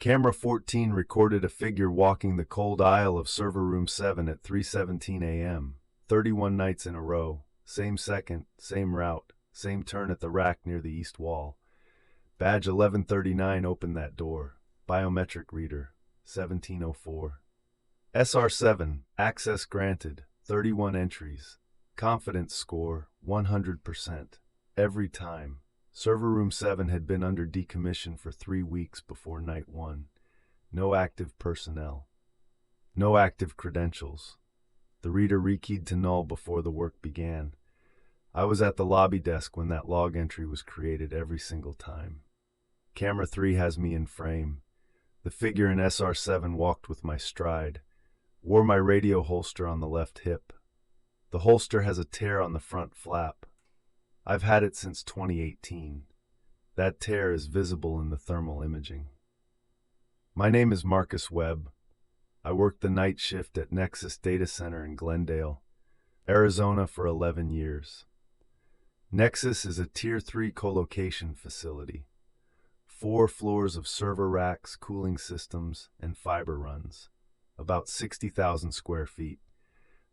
Camera 14 recorded a figure walking the cold aisle of server room 7 at 3:17 a.m., 31 nights in a row. Same second, same route, same turn at the rack near the east wall. Badge 1139 opened that door. Biometric reader, 1704. SR7, access granted, 31 entries. Confidence score, 100%. Every time. Server room 7 had been under decommission for 3 weeks before night 1. No active personnel. No active credentials. The reader rekeyed to null before the work began. I was at the lobby desk when that log entry was created every single time. Camera 3 has me in frame. The figure in SR7 walked with my stride. Wore my radio holster on the left hip. The holster has a tear on the front flap. I've had it since 2018. That tear is visible in the thermal imaging. My name is Marcus Webb. I worked the night shift at Nexus Data Center in Glendale, Arizona for 11 years. Nexus is a Tier 3 colocation facility. 4 floors of server racks, cooling systems, and fiber runs. About 60,000 square feet.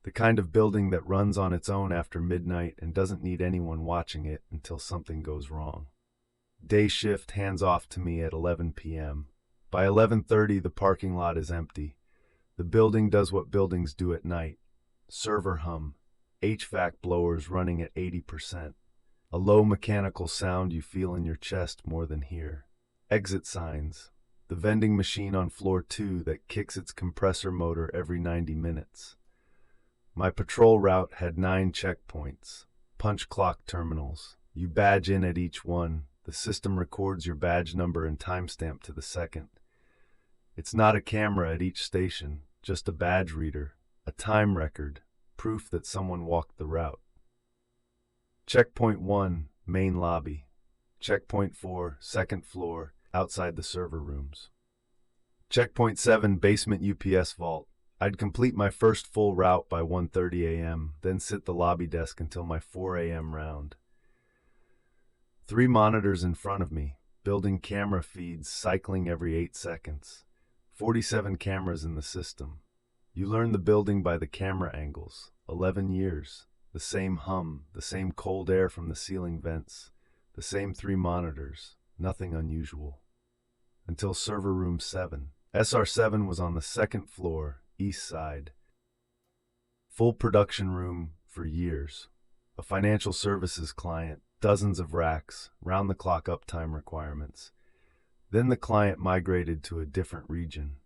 The kind of building that runs on its own after midnight and doesn't need anyone watching it until something goes wrong. Day shift hands off to me at 11 p.m. By 11:30, the parking lot is empty. The building does what buildings do at night. Server hum. HVAC blowers running at 80%. A low mechanical sound you feel in your chest more than hear. Exit signs. The vending machine on floor 2 that kicks its compressor motor every 90 minutes. My patrol route had 9 checkpoints, punch clock terminals. You badge in at each one. The system records your badge number and timestamp to the second. It's not a camera at each station, just a badge reader, a time record, proof that someone walked the route. Checkpoint 1, main lobby. Checkpoint 4, second floor, outside the server rooms. Checkpoint 7, basement UPS vault. I'd complete my first full route by 1:30 a.m., then sit the lobby desk until my 4 a.m. round. 3 monitors in front of me, building camera feeds cycling every 8 seconds. 47 cameras in the system. You learn the building by the camera angles. 11 years. The same hum, the same cold air from the ceiling vents, the same 3 monitors. Nothing unusual. Until server room 7. SR7 was on the 2nd floor, east side. Full production room for years. A financial services client, dozens of racks, round-the-clock uptime requirements. Then the client migrated to a different region.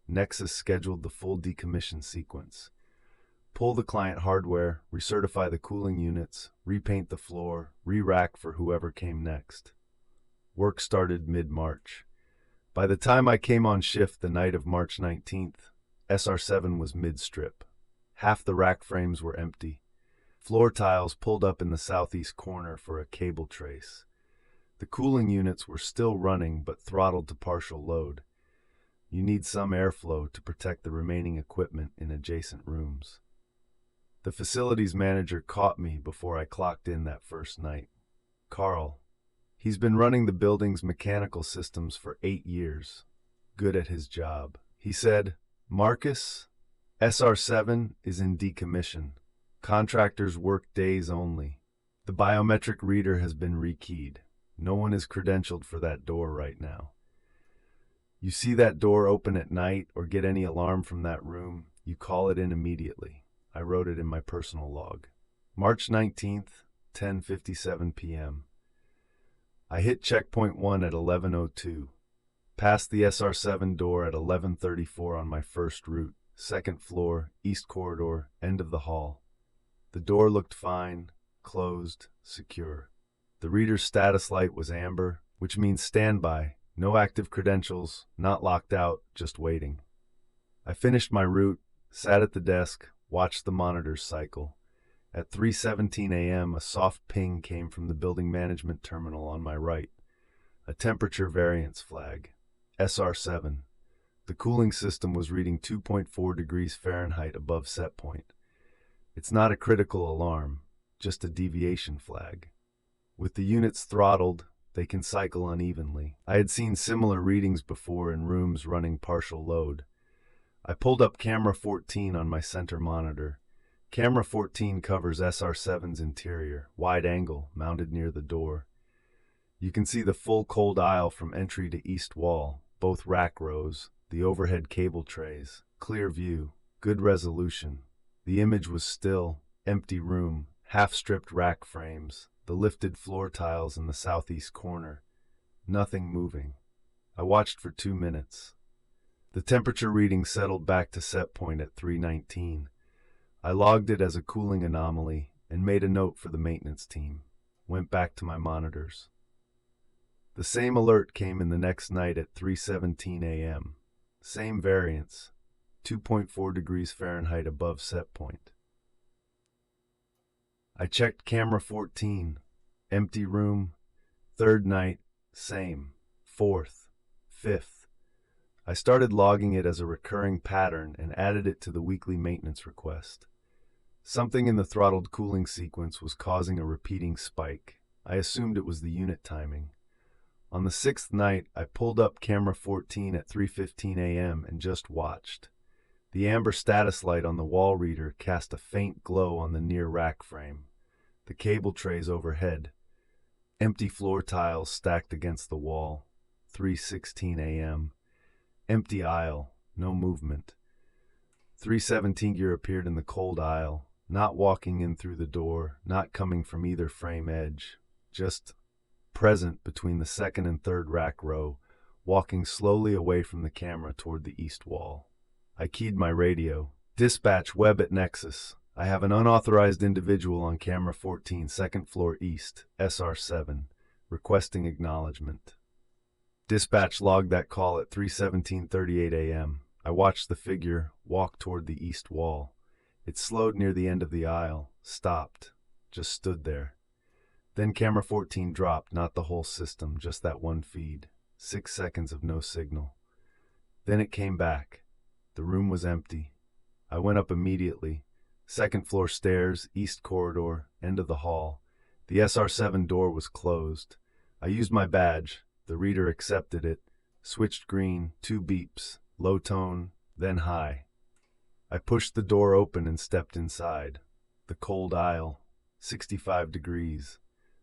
Nexus scheduled the full decommission sequence. Pull the client hardware, recertify the cooling units, repaint the floor, re-rack for whoever came next. Work started mid-March. By the time I came on shift the night of March 19th, SR7 was mid-strip. Half the rack frames were empty. Floor tiles pulled up in the southeast corner for a cable trace. The cooling units were still running but throttled to partial load. You need some airflow to protect the remaining equipment in adjacent rooms. The facilities manager caught me before I clocked in that first night. Carl. He's been running the building's mechanical systems for 8 years. Good at his job. He said, "Marcus, SR7 is in decommission. Contractors work days only. The biometric reader has been rekeyed. No one is credentialed for that door right now. You see that door open at night or get any alarm from that room, you call it in immediately." I wrote it in my personal log. March 19th, 10:57 p.m. I hit checkpoint 1 at 11:02. Passed the SR7 door at 11:34 on my first route, 2nd floor, east corridor, end of the hall. The door looked fine, closed, secure. The reader's status light was amber, which means standby, no active credentials, not locked out, just waiting. I finished my route, sat at the desk, watched the monitors cycle. At 3:17 a.m., a soft ping came from the building management terminal on my right. A temperature variance flag. SR7. The cooling system was reading 2.4 degrees Fahrenheit above set point. It's not a critical alarm, just a deviation flag. With the units throttled, They can cycle unevenly. I had seen similar readings before in rooms running partial load. I pulled up camera 14 on my center monitor. Camera 14 covers SR7's interior, wide angle, mounted near the door. You can see the full cold aisle from entry to east wall, both rack rows, the overhead cable trays, clear view, good resolution. The image was still, empty room, half-stripped rack frames, the lifted floor tiles in the southeast corner. Nothing moving. I watched for 2 minutes. The temperature reading settled back to set point at 319. I logged it as a cooling anomaly and made a note for the maintenance team. Went back to my monitors. The same alert came in the next night at 3:17 a.m. Same variance, 2.4 degrees Fahrenheit above set point. I checked camera 14, empty room, third night, same, fourth, fifth. I started logging it as a recurring pattern and added it to the weekly maintenance request. Something in the throttled cooling sequence was causing a repeating spike. I assumed it was the unit timing. On the 6th night, I pulled up camera 14 at 3:15 a.m. and just watched. The amber status light on the wall reader cast a faint glow on the near rack frame. The cable trays overhead. Empty floor tiles stacked against the wall. 3:16 a.m. Empty aisle, no movement. 317 gear appeared in the cold aisle, not walking in through the door, not coming from either frame edge, just present between the second and third rack row, walking slowly away from the camera toward the east wall. I keyed my radio. Dispatch, web at Nexus. I have an unauthorized individual on camera 14, second floor east, SR7, requesting acknowledgement. Dispatch logged that call at 3:17:38 a.m. I watched the figure walk toward the east wall. It slowed near the end of the aisle, stopped, just stood there. Then camera 14 dropped, not the whole system, just that one feed. 6 seconds of no signal. Then it came back. The room was empty. I went up immediately. Second floor stairs, east corridor, end of the hall. The SR7 door was closed. I used my badge. The reader accepted it. Switched green, 2 beeps, low tone, then high. I pushed the door open and stepped inside. The cold aisle, 65 degrees.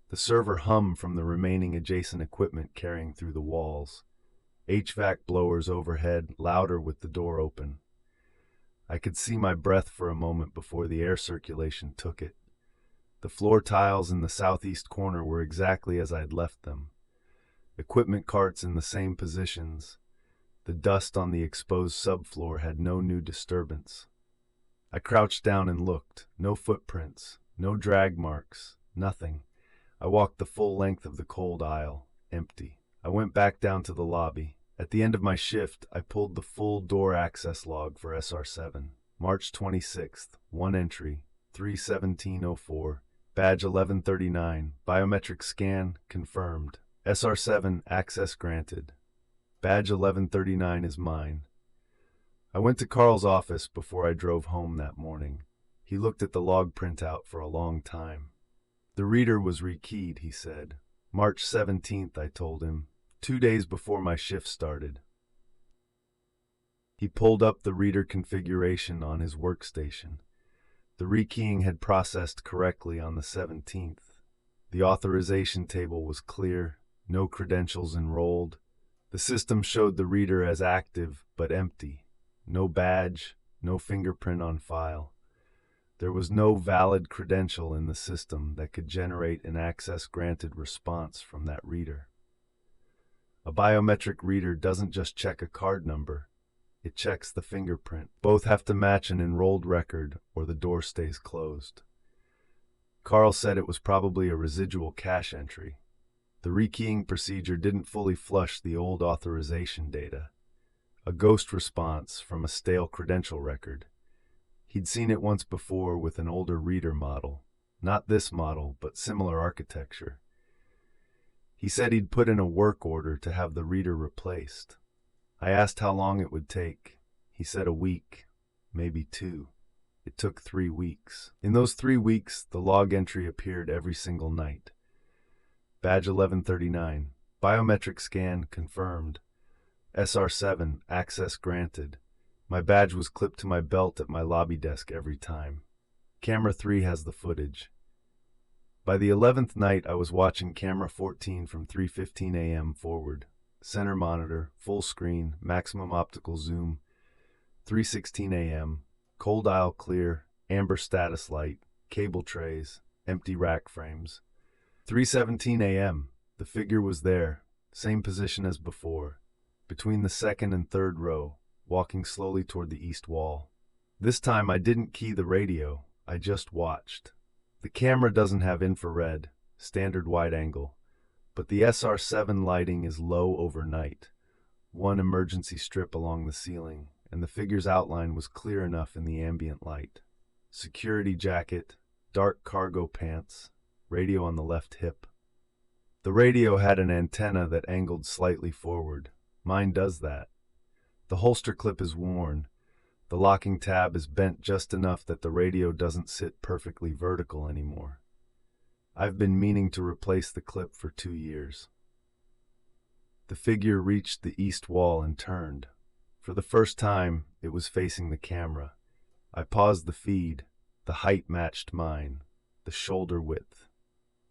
The server hummed from the remaining adjacent equipment carrying through the walls. HVAC blowers overhead, louder with the door open. I could see my breath for a moment before the air circulation took it. The floor tiles in the southeast corner were exactly as I had left them. Equipment carts in the same positions. The dust on the exposed subfloor had no new disturbance. I crouched down and looked. No footprints, no drag marks, nothing. I walked the full length of the cold aisle, empty. I went back down to the lobby. At the end of my shift, I pulled the full door access log for SR7. March 26th, 1 entry, 3:17:04, badge 1139, biometric scan, confirmed. SR7, access granted. Badge 1139 is mine. I went to Carl's office before I drove home that morning. He looked at the log printout for a long time. The reader was rekeyed, he said. March 17th, I told him, 2 days before my shift started. He pulled up the reader configuration on his workstation. The rekeying had processed correctly on the 17th. The authorization table was clear, no credentials enrolled. The system showed the reader as active but empty. No badge, no fingerprint on file. There was no valid credential in the system that could generate an access-granted response from that reader. A biometric reader doesn't just check a card number, it checks the fingerprint. Both have to match an enrolled record or the door stays closed. Carl said it was probably a residual cache entry. The rekeying procedure didn't fully flush the old authorization data. A ghost response from a stale credential record. He'd seen it once before with an older reader model. Not this model, but similar architecture. He said he'd put in a work order to have the reader replaced. I asked how long it would take. He said a week, maybe 2. It took 3 weeks. In those 3 weeks, the log entry appeared every single night. Badge 1139. Biometric scan confirmed. SR7, access granted. My badge was clipped to my belt at my lobby desk every time. Camera 3 has the footage. By the 11th night, I was watching camera 14 from 3:15 a.m. forward. Center monitor, full screen, maximum optical zoom. 3:16 a.m. Cold aisle clear, amber status light, cable trays, empty rack frames. 3:17 a.m. The figure was there, same position as before, between the second and third row, walking slowly toward the east wall. This time I didn't key the radio, I just watched. The camera doesn't have infrared, standard wide angle, but the SR7 lighting is low overnight. One emergency strip along the ceiling, and the figure's outline was clear enough in the ambient light. Security jacket, dark cargo pants, radio on the left hip. The radio had an antenna that angled slightly forward. Mine does that. The holster clip is worn. The locking tab is bent just enough that the radio doesn't sit perfectly vertical anymore. I've been meaning to replace the clip for 2 years. The figure reached the east wall and turned. For the first time, it was facing the camera. I paused the feed. The height matched mine, the shoulder width.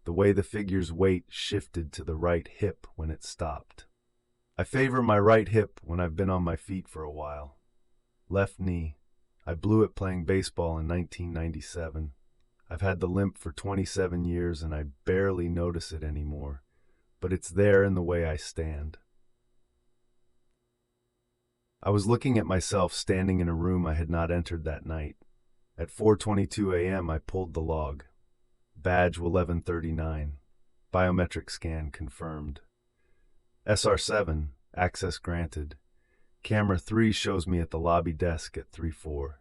The way the figure's weight shifted to the right hip when it stopped. I favor my right hip when I've been on my feet for a while. Left knee. I blew it playing baseball in 1997. I've had the limp for 27 years and I barely notice it anymore, but it's there in the way I stand. I was looking at myself standing in a room I had not entered that night. At 4:22 a.m. I pulled the log. Badge 1139. Biometric scan confirmed. SR7, access granted. Camera 3 shows me at the lobby desk at 3:04.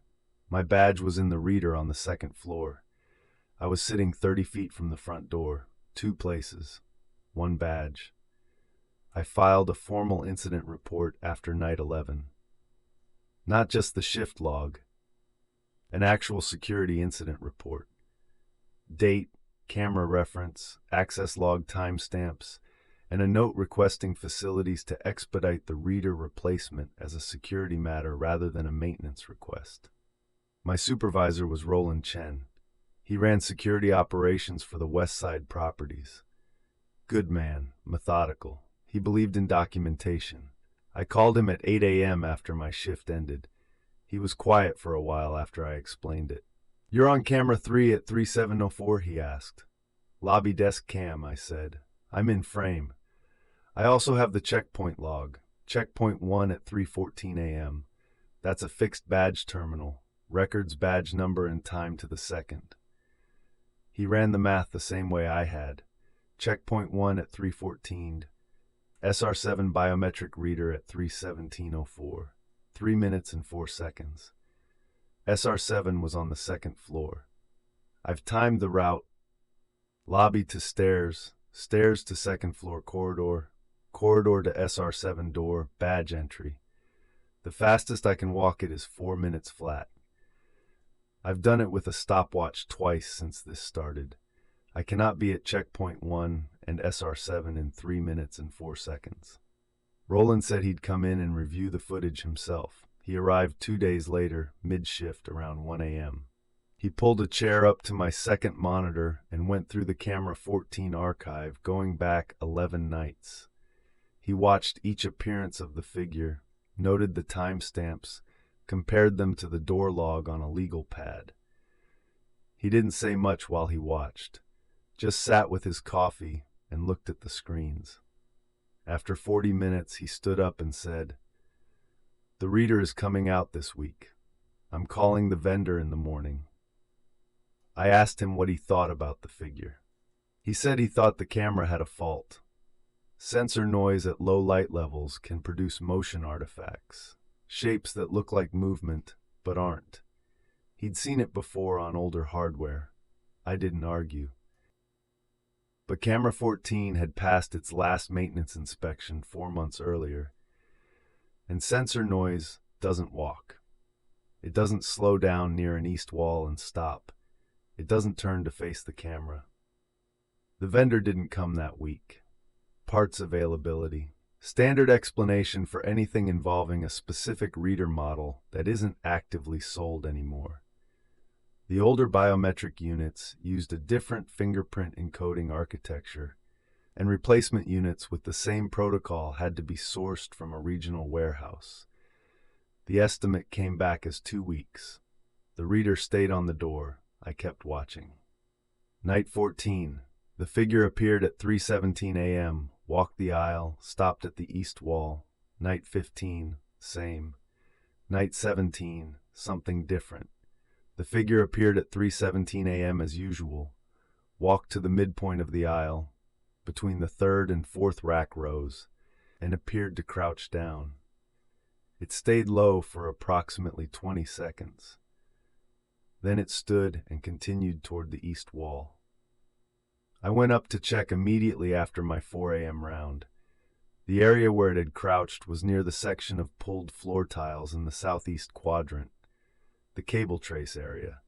My badge was in the reader on the second floor. I was sitting 30 feet from the front door, 2 places, 1 badge. I filed a formal incident report after night 11. Not just the shift log, an actual security incident report. Date, camera reference, access log timestamps, and a note requesting facilities to expedite the reader replacement as a security matter rather than a maintenance request. My supervisor was Roland Chen. He ran security operations for the West Side properties. Good man, methodical. He believed in documentation. I called him at 8 a.m. after my shift ended. He was quiet for a while after I explained it. "You're on camera 3 at 3704, he asked. "Lobby desk cam," I said. "I'm in frame." I also have the checkpoint log. Checkpoint 1 at 3:14 a.m. That's a fixed badge terminal. Records badge number and time to the second. He ran the math the same way I had. Checkpoint 1 at 3:14. SR7 biometric reader at 3:17:04. 3 minutes and 4 seconds. SR7 was on the second floor. I've timed the route. Lobby to stairs, stairs to second floor corridor, corridor to SR7 door, badge entry. The fastest I can walk it is 4 minutes flat. I've done it with a stopwatch twice since this started. I cannot be at checkpoint 1 and SR7 in 3 minutes and 4 seconds. Roland said he'd come in and review the footage himself. He arrived 2 days later, mid-shift around 1 a.m. He pulled a chair up to my second monitor and went through the camera 14 archive, going back 11 nights. He watched each appearance of the figure, noted the timestamps, compared them to the door log on a legal pad. He didn't say much while he watched, just sat with his coffee and looked at the screens. After 40 minutes, he stood up and said, "The reader is coming out this week. I'm calling the vendor in the morning." I asked him what he thought about the figure. He said he thought the camera had a fault. Sensor noise at low light levels can produce motion artifacts, shapes that look like movement but aren't. He'd seen it before on older hardware. I didn't argue. But camera 14 had passed its last maintenance inspection 4 months earlier, and sensor noise doesn't walk. It doesn't slow down near an east wall and stop. It doesn't turn to face the camera. The vendor didn't come that week. Parts availability. Standard explanation for anything involving a specific reader model that isn't actively sold anymore. The older biometric units used a different fingerprint encoding architecture, and replacement units with the same protocol had to be sourced from a regional warehouse. The estimate came back as 2 weeks. The reader stayed on the door. I kept watching. Night 14. The figure appeared at 3:17 a.m., walked the aisle, stopped at the east wall. Night 15, same. Night 17, something different. The figure appeared at 3:17 a.m. as usual, walked to the midpoint of the aisle, between the third and fourth rack rows, and appeared to crouch down. It stayed low for approximately 20 seconds. Then it stood and continued toward the east wall. I went up to check immediately after my 4 a.m. round. The area where it had crouched was near the section of pulled floor tiles in the southeast quadrant, the cable trace area.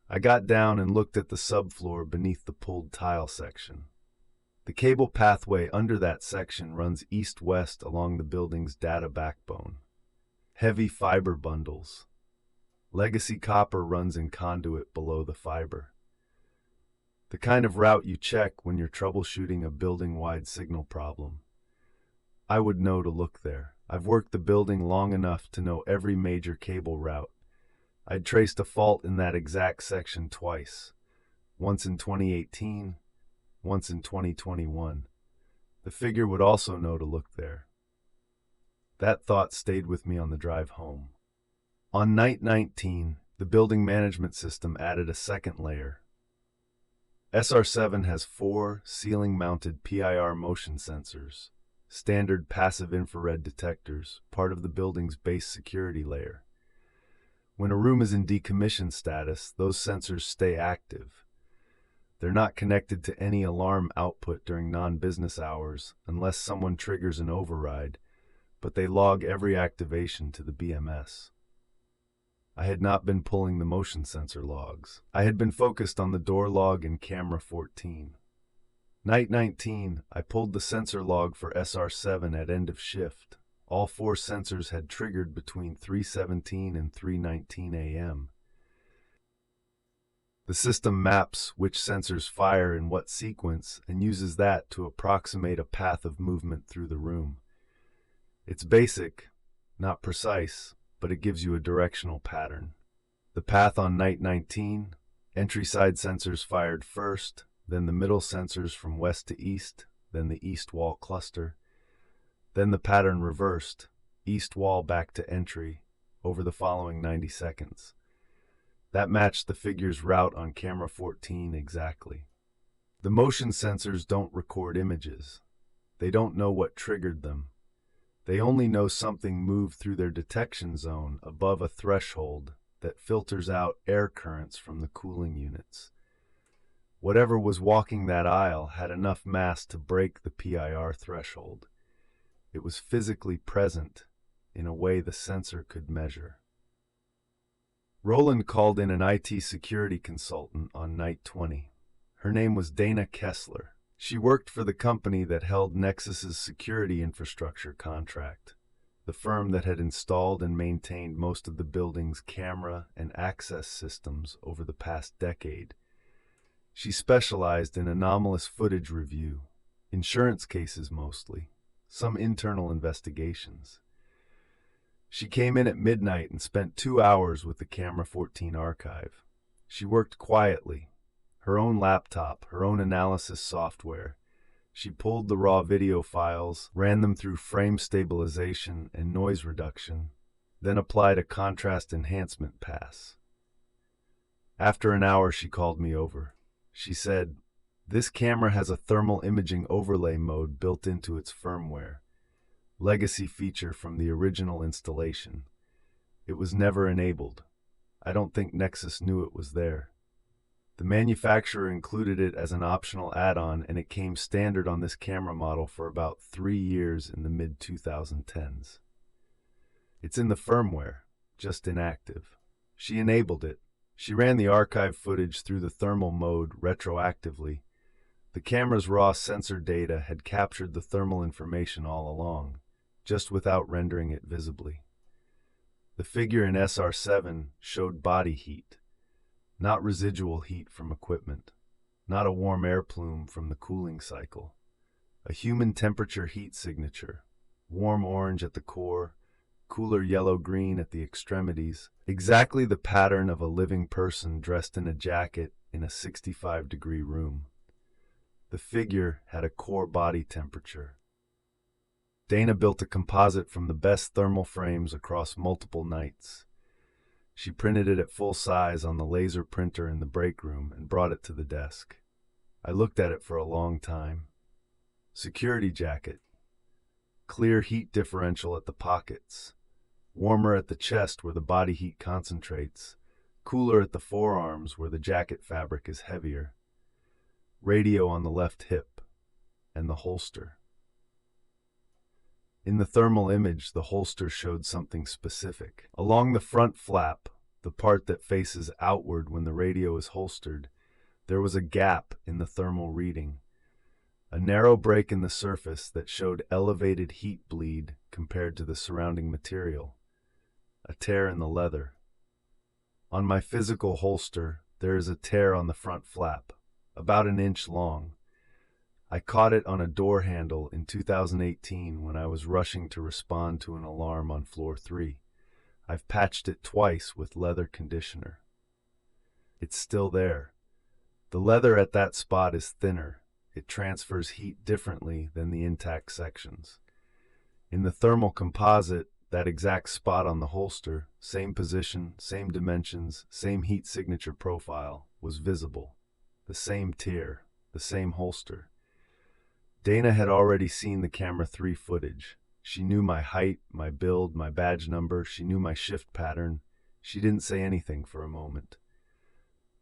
I got down and looked at the subfloor beneath the pulled tile section. The cable pathway under that section runs east-west along the building's data backbone. Heavy fiber bundles. Legacy copper runs in conduit below the fiber. The kind of route you check when you're troubleshooting a building-wide signal problem. I would know to look there. I've worked the building long enough to know every major cable route. I'd traced a fault in that exact section twice. Once in 2018, once in 2021. The figure would also know to look there. That thought stayed with me on the drive home. On night 19, the building management system added a second layer. SR7 has 4 ceiling-mounted PIR motion sensors, standard passive infrared detectors, part of the building's base security layer. When a room is in decommission status, those sensors stay active. They're not connected to any alarm output during non-business hours unless someone triggers an override, but they log every activation to the BMS. I had not been pulling the motion sensor logs. I had been focused on the door log in camera 14. Night 19, I pulled the sensor log for SR7 at end of shift. All 4 sensors had triggered between 3:17 and 3:19 a.m. The system maps which sensors fire in what sequence and uses that to approximate a path of movement through the room. It's basic, not precise, but it gives you a directional pattern. The path on night 19, entry side sensors fired first, then the middle sensors from west to east, then the east wall cluster. Then the pattern reversed, east wall back to entry, over the following 90 seconds. That matched the figure's route on camera 14 exactly. The motion sensors don't record images. They don't know what triggered them. They only know something moved through their detection zone above a threshold that filters out air currents from the cooling units. Whatever was walking that aisle had enough mass to break the PIR threshold. It was physically present in a way the sensor could measure. Roland called in an IT security consultant on night 20. Her name was Dana Kessler. She worked for the company that held Nexus's security infrastructure contract, the firm that had installed and maintained most of the building's camera and access systems over the past decade. She specialized in anomalous footage review, insurance cases mostly, some internal investigations. She came in at midnight and spent 2 hours with the Camera 14 archive. She worked quietly. Her own laptop, her own analysis software. She pulled the raw video files, ran them through frame stabilization and noise reduction, then applied a contrast enhancement pass. After an hour, she called me over. She said, "This camera has a thermal imaging overlay mode built into its firmware. Legacy feature from the original installation. It was never enabled. I don't think Nexus knew it was there. The manufacturer included it as an optional add-on, and it came standard on this camera model for about 3 years in the mid-2010s. It's in the firmware, just inactive." She enabled it. She ran the archive footage through the thermal mode retroactively, The camera's raw sensor data had captured the thermal information all along, just without rendering it visibly. The figure in SR7 showed body heat, not residual heat from equipment, not a warm air plume from the cooling cycle. A human temperature heat signature, warm orange at the core, cooler yellow-green at the extremities, exactly the pattern of a living person dressed in a jacket in a 65-degree room. The figure had a core body temperature. Dana built a composite from the best thermal frames across multiple nights. She printed it at full size on the laser printer in the break room and brought it to the desk. I looked at it for a long time. Security jacket. Clear heat differential at the pockets. Warmer at the chest where the body heat concentrates. Cooler at the forearms where the jacket fabric is heavier. Radio on the left hip. And the holster. In the thermal image, the holster showed something specific. Along the front flap, the part that faces outward when the radio is holstered, there was a gap in the thermal reading. A narrow break in the surface that showed elevated heat bleed compared to the surrounding material. A tear in the leather. On my physical holster, there is a tear on the front flap, about an inch long. I caught it on a door handle in 2018 when I was rushing to respond to an alarm on floor 3. I've patched it twice with leather conditioner. It's still there. The leather at that spot is thinner. It transfers heat differently than the intact sections. In the thermal composite, that exact spot on the holster, same position, same dimensions, same heat signature profile, was visible. The same tier, the same holster. Dana had already seen the camera 3 footage. She knew my height, my build, my badge number. She knew my shift pattern. She didn't say anything for a moment.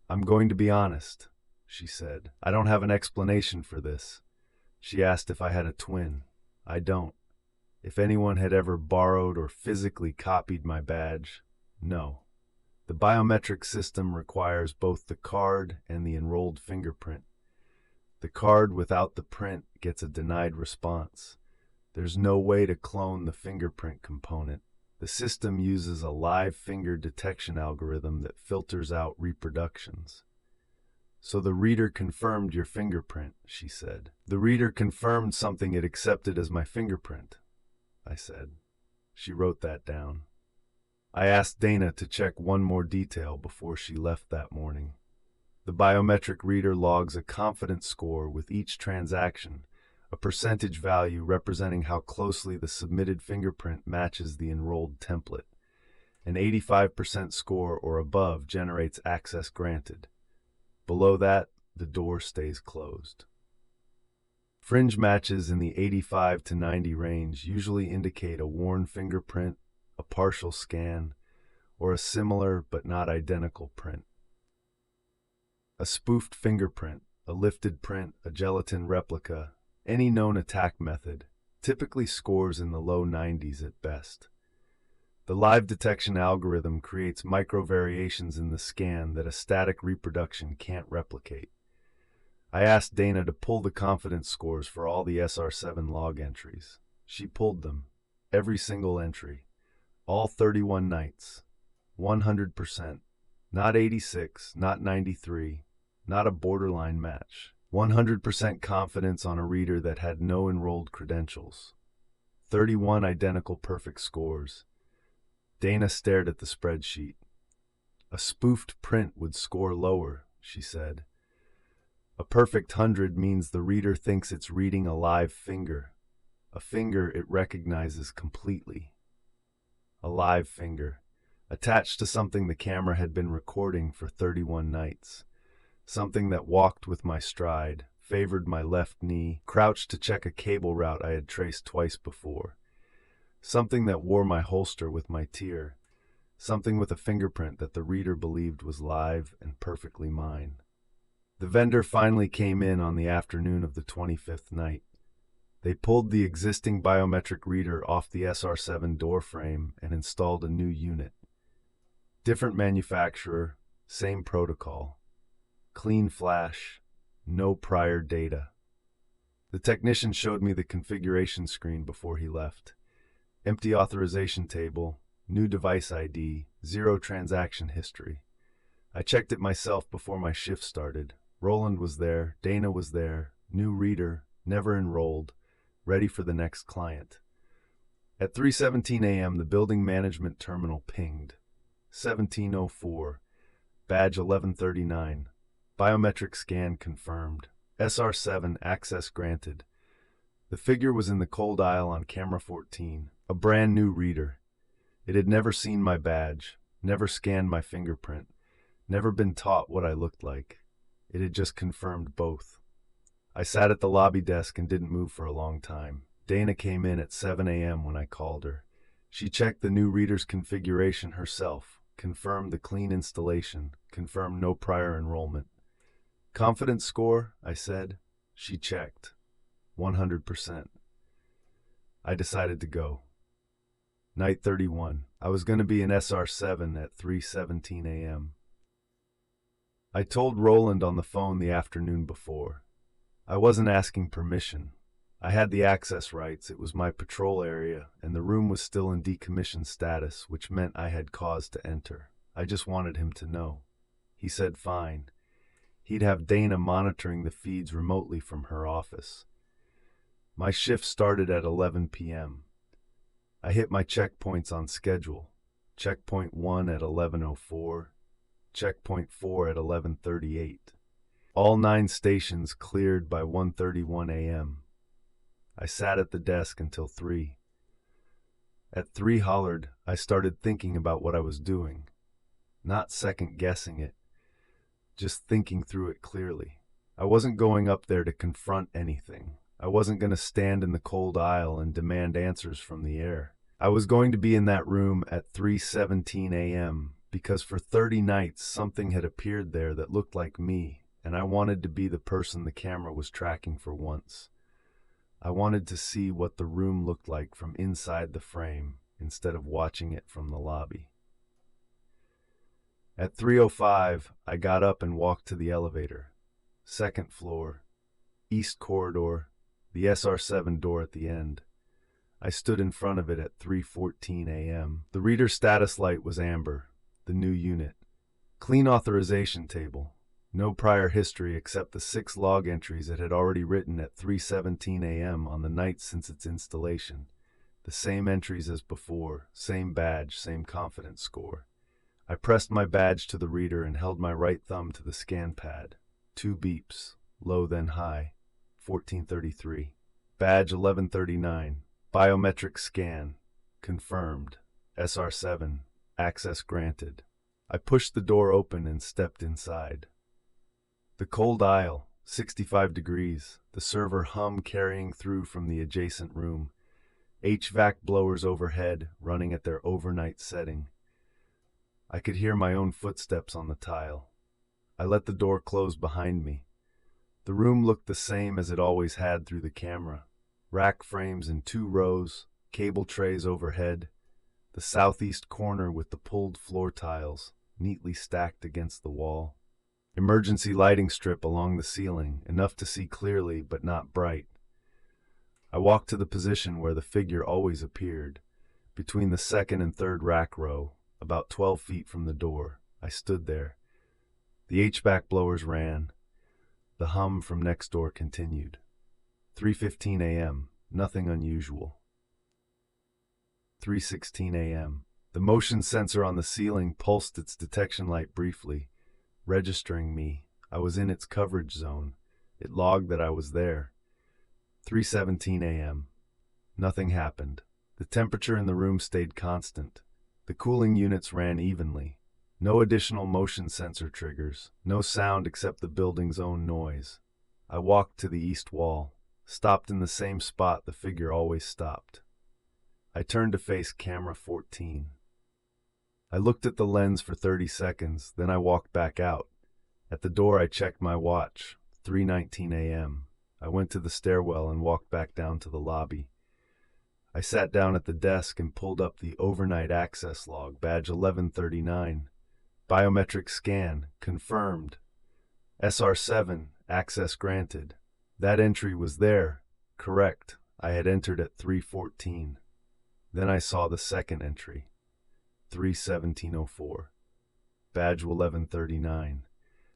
"I'm going to be honest," she said. "I don't have an explanation for this." She asked if I had a twin. I don't. If anyone had ever borrowed or physically copied my badge, no. The biometric system requires both the card and the enrolled fingerprint. The card without the print gets a denied response. There's no way to clone the fingerprint component. The system uses a live finger detection algorithm that filters out reproductions. "So the reader confirmed your fingerprint," she said. "The reader confirmed something it accepted as my fingerprint," I said. She wrote that down. I asked Dana to check one more detail before she left that morning. The biometric reader logs a confidence score with each transaction, a percentage value representing how closely the submitted fingerprint matches the enrolled template. An 85% score or above generates access granted. Below that, the door stays closed. Fringe matches in the 85 to 90 range usually indicate a worn fingerprint, a partial scan, or a similar but not identical print. A spoofed fingerprint, a lifted print, a gelatin replica, any known attack method, typically scores in the low 90s at best. The live detection algorithm creates micro-variations in the scan that a static reproduction can't replicate. I asked Dana to pull the confidence scores for all the SR7 log entries. She pulled them, every single entry, all 31 nights, 100%, not 86, not 93, not a borderline match. 100% confidence on a reader that had no enrolled credentials. 31 identical perfect scores. Dana stared at the spreadsheet. "A spoofed print would score lower," she said. "A perfect 100 means the reader thinks it's reading a live finger, a finger it recognizes completely. A live finger, attached to something the camera had been recording for 31 nights. Something that walked with my stride, favored my left knee, crouched to check a cable route I had traced twice before. Something that wore my holster with my tier. Something with a fingerprint that the reader believed was live and perfectly mine." The vendor finally came in on the afternoon of the 25th night. They pulled the existing biometric reader off the SR7 door frame and installed a new unit. Different manufacturer, same protocol. Clean flash, no prior data. The technician showed me the configuration screen before he left. Empty authorization table, new device ID, 0 transaction history. I checked it myself before my shift started. Roland was there, Dana was there, new reader, never enrolled, ready for the next client. At 3:17 a.m., the building management terminal pinged. 1704, badge 1139, biometric scan confirmed, SR7 access granted. The figure was in the cold aisle on camera 14, a brand new reader. It had never seen my badge, never scanned my fingerprint, never been taught what I looked like. It had just confirmed both. I sat at the lobby desk and didn't move for a long time. Dana came in at 7 a.m. when I called her. She checked the new reader's configuration herself, confirmed the clean installation, confirmed no prior enrollment. Confidence score, I said. She checked. 100%. I decided to go. Night 31. I was going to be in SR7 at 3:17 a.m. I told Roland on the phone the afternoon before. I wasn't asking permission. I had the access rights, it was my patrol area, and the room was still in decommission status, which meant I had cause to enter. I just wanted him to know. He said fine. He'd have Dana monitoring the feeds remotely from her office. My shift started at 11 p.m. I hit my checkpoints on schedule. Checkpoint 1 at 11:04, checkpoint 4 at 11:38. All 9 stations cleared by 1:31 a.m. I sat at the desk until 3. At 3 hollered, I started thinking about what I was doing. Not second-guessing it, just thinking through it clearly. I wasn't going up there to confront anything. I wasn't going to stand in the cold aisle and demand answers from the air. I was going to be in that room at 3:17 a.m. because for 30 nights something had appeared there that looked like me, and I wanted to be the person the camera was tracking for once. I wanted to see what the room looked like from inside the frame instead of watching it from the lobby. At 3:05, I got up and walked to the elevator. 2nd floor, east corridor, the SR7 door at the end. I stood in front of it at 3:14 a.m. The reader status light was amber, the new unit. Clean authorization table. No prior history except the 6 log entries it had already written at 3:17 a.m. on the night since its installation. The same entries as before, same badge, same confidence score. I pressed my badge to the reader and held my right thumb to the scan pad. 2 beeps, low then high, 1433. Badge 1139, biometric scan, confirmed, SR7, access granted. I pushed the door open and stepped inside. The cold aisle, 65 degrees, the server hum carrying through from the adjacent room, HVAC blowers overhead running at their overnight setting. I could hear my own footsteps on the tile. I let the door close behind me. The room looked the same as it always had through the camera. Rack frames in 2 rows, cable trays overhead, the southeast corner with the pulled floor tiles, neatly stacked against the wall. Emergency lighting strip along the ceiling, enough to see clearly but not bright. I walked to the position where the figure always appeared, between the 2nd and 3rd rack row, about 12 feet from the door. I stood there. The HVAC blowers ran. The hum from next door continued. 3:15 a.m., nothing unusual. 3:16 a.m. The motion sensor on the ceiling pulsed its detection light briefly, registering me. I was in its coverage zone. It logged that I was there. 3:17 a.m. Nothing happened. The temperature in the room stayed constant. The cooling units ran evenly. No additional motion sensor triggers. No sound except the building's own noise. I walked to the east wall, stopped in the same spot the figure always stopped. I turned to face camera 14. I looked at the lens for 30 seconds, then I walked back out. At the door I checked my watch, 3:19 a.m. I went to the stairwell and walked back down to the lobby. I sat down at the desk and pulled up the overnight access log, badge 1139. Biometric scan, confirmed. SR7, access granted. That entry was there. Correct. I had entered at 3:14. Then I saw the second entry. 3:17:04. Badge 1139.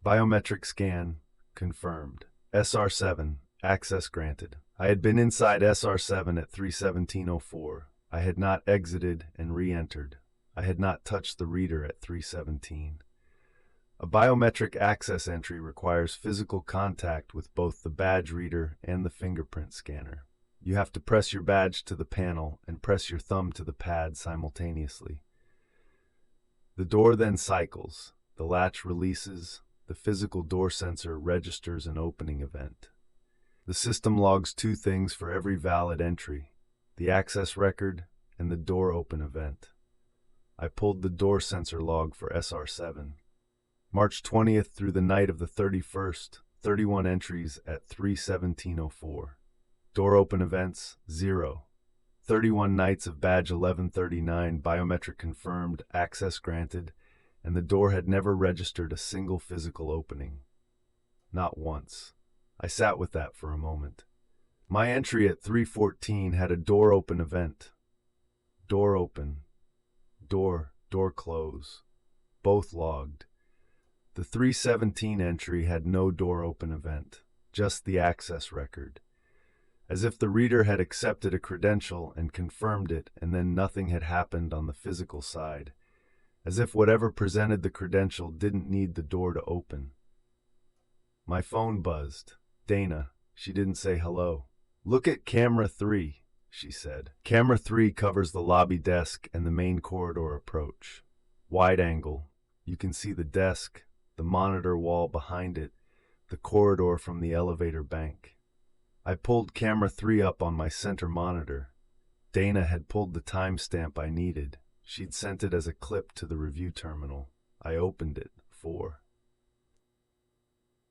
Biometric scan confirmed. SR7, access granted. I had been inside SR7 at 3:17:04. I had not exited and re-entered. I had not touched the reader at 3:17. A biometric access entry requires physical contact with both the badge reader and the fingerprint scanner. You have to press your badge to the panel and press your thumb to the pad simultaneously. The door then cycles, the latch releases, the physical door sensor registers an opening event. The system logs two things for every valid entry, the access record and the door open event. I pulled the door sensor log for SR7. March 20th through the night of the 31st, 31 entries at 3:17:04. Door open events, 0. 31 nights of badge 1139, biometric confirmed, access granted, and the door had never registered a single physical opening. Not once. I sat with that for a moment. My entry at 3:14 had a door open event. Door open. Door close. Both logged. The 3:17 entry had no door open event, just the access record. As if the reader had accepted a credential and confirmed it, and then nothing had happened on the physical side. As if whatever presented the credential didn't need the door to open. My phone buzzed. Dana. She didn't say hello. "Look at camera 3, she said. Camera 3 covers the lobby desk and the main corridor approach. Wide angle. You can see the desk, the monitor wall behind it, the corridor from the elevator bank. I pulled camera 3 up on my center monitor. Dana had pulled the timestamp I needed. She'd sent it as a clip to the review terminal. I opened it. 4.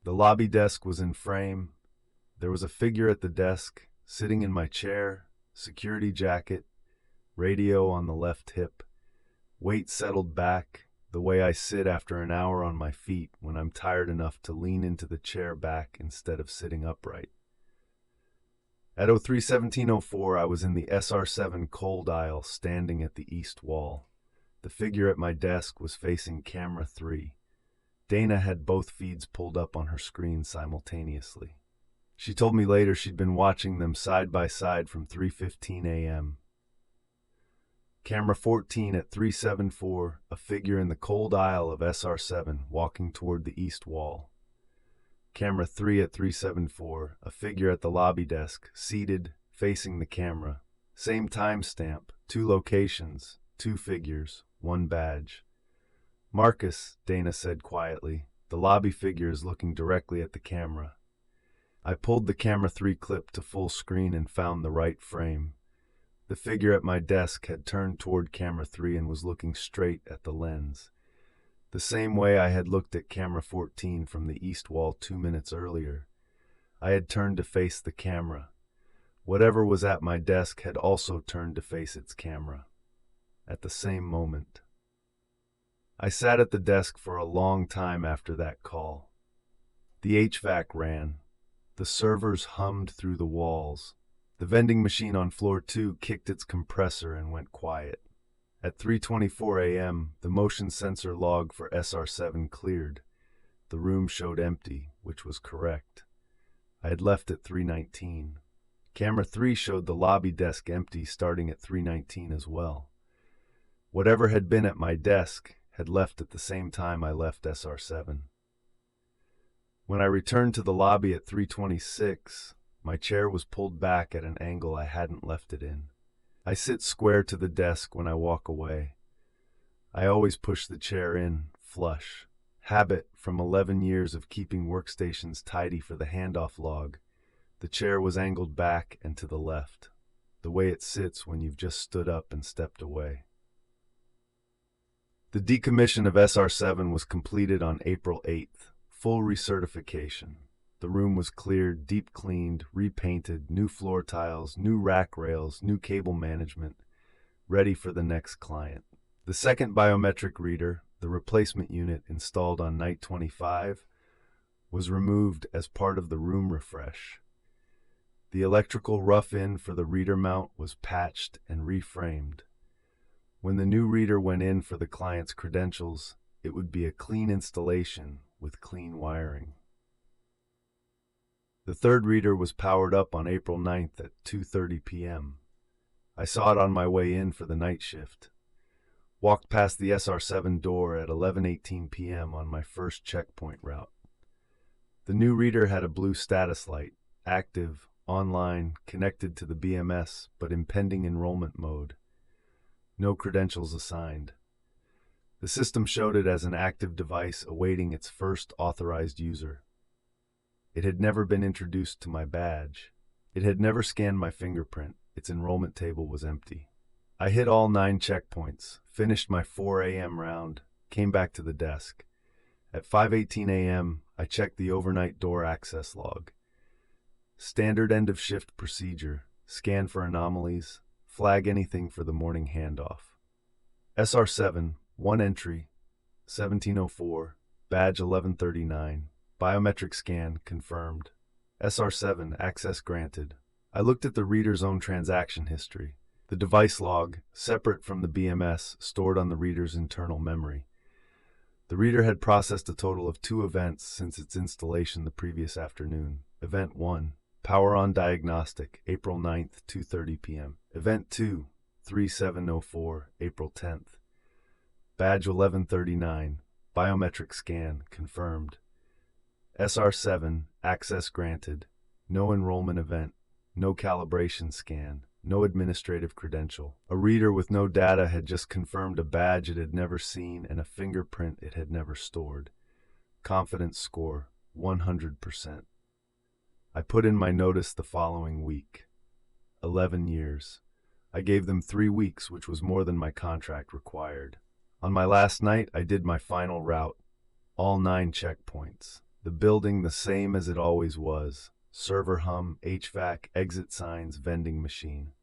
The lobby desk was in frame. There was a figure at the desk, sitting in my chair, security jacket, radio on the left hip. Weight settled back, the way I sit after an hour on my feet when I'm tired enough to lean into the chair back instead of sitting upright. At 03:17:04, I was in the SR7 cold aisle standing at the east wall. The figure at my desk was facing camera 3. Dana had both feeds pulled up on her screen simultaneously. She told me later she'd been watching them side by side from 3:15 a.m. Camera 14 at 3:74, a figure in the cold aisle of SR7 walking toward the east wall. Camera 3 at 3:74, a figure at the lobby desk, seated, facing the camera. Same timestamp, 2 locations, 2 figures, 1 badge. "Marcus," Dana said quietly, "the lobby figure is looking directly at the camera." I pulled the camera 3 clip to full screen and found the right frame. The figure at my desk had turned toward camera 3 and was looking straight at the lens. The same way I had looked at camera 14 from the east wall 2 minutes earlier. I had turned to face the camera. Whatever was at my desk had also turned to face its camera. At the same moment. I sat at the desk for a long time after that call. The HVAC ran. The servers hummed through the walls. The vending machine on floor 2 kicked its compressor and went quiet. At 3:24 a.m., the motion sensor log for SR7 cleared. The room showed empty, which was correct. I had left at 3:19. Camera 3 showed the lobby desk empty starting at 3:19 as well. Whatever had been at my desk had left at the same time I left SR7. When I returned to the lobby at 3:26, my chair was pulled back at an angle I hadn't left it in. I sit square to the desk when I walk away. I always push the chair in, flush. Habit from 11 years of keeping workstations tidy for the handoff log. The chair was angled back and to the left, the way it sits when you've just stood up and stepped away. The decommission of SR7 was completed on April 8th, full recertification. The room was cleared, deep cleaned, repainted, new floor tiles, new rack rails, new cable management, ready for the next client. The second biometric reader, the replacement unit installed on night 25, was removed as part of the room refresh. The electrical rough-in for the reader mount was patched and reframed. When the new reader went in for the client's credentials, it would be a clean installation with clean wiring. The third reader was powered up on April 9th at 2:30 p.m. I saw it on my way in for the night shift. Walked past the SR7 door at 11:18 p.m. on my first checkpoint route. The new reader had a blue status light, active, online, connected to the BMS, but in pending enrollment mode. No credentials assigned. The system showed it as an active device awaiting its first authorized user. It had never been introduced to my badge. It had never scanned my fingerprint. Its enrollment table was empty. I hit all 9 checkpoints, finished my 4 a.m. round, came back to the desk. At 5:18 a.m., I checked the overnight door access log. Standard end-of-shift procedure, scan for anomalies, flag anything for the morning handoff. SR7, 1 entry, 1704, badge 1139, biometric scan confirmed. SR7, access granted. I looked at the reader's own transaction history. The device log, separate from the BMS, stored on the reader's internal memory. The reader had processed a total of 2 events since its installation the previous afternoon. Event 1, power on diagnostic, April 9th, 2:30 p.m. Event 2, 3704, April 10th. Badge 1139, biometric scan confirmed. SR7, access granted. No enrollment event, no calibration scan, no administrative credential. A reader with no data had just confirmed a badge it had never seen and a fingerprint it had never stored. Confidence score, 100%. I put in my notice the following week. 11 years. I gave them 3 weeks, which was more than my contract required. On my last night, I did my final route. All 9 checkpoints. The building the same as it always was. Server hum, HVAC, exit signs, vending machine.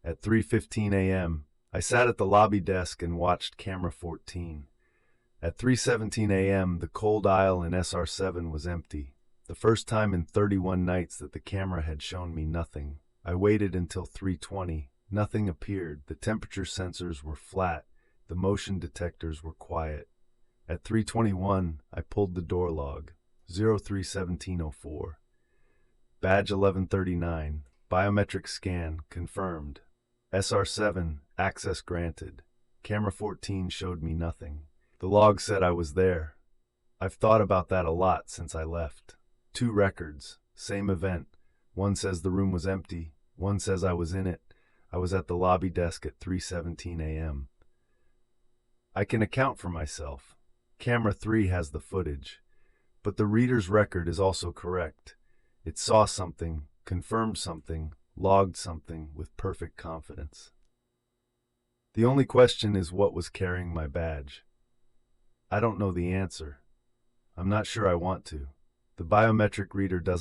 At 3:15 a.m., I sat at the lobby desk and watched camera 14. At 3:17 a.m., the cold aisle in SR7 was empty. The first time in 31 nights that the camera had shown me nothing. I waited until 3:20. Nothing appeared. The temperature sensors were flat. The motion detectors were quiet. At 3:21, I pulled the door log. 031704. Badge 1139. Biometric scan confirmed. SR7, access granted. Camera 14 showed me nothing. The log said I was there. I've thought about that a lot since I left. 2 records, same event. One says the room was empty. One says I was in it. I was at the lobby desk at 3:17 a.m. I can account for myself. Camera 3 has the footage. But the reader's record is also correct. It saw something, confirmed something, logged something with perfect confidence. The only question is what was carrying my badge. I don't know the answer. I'm not sure I want to. The biometric reader doesn't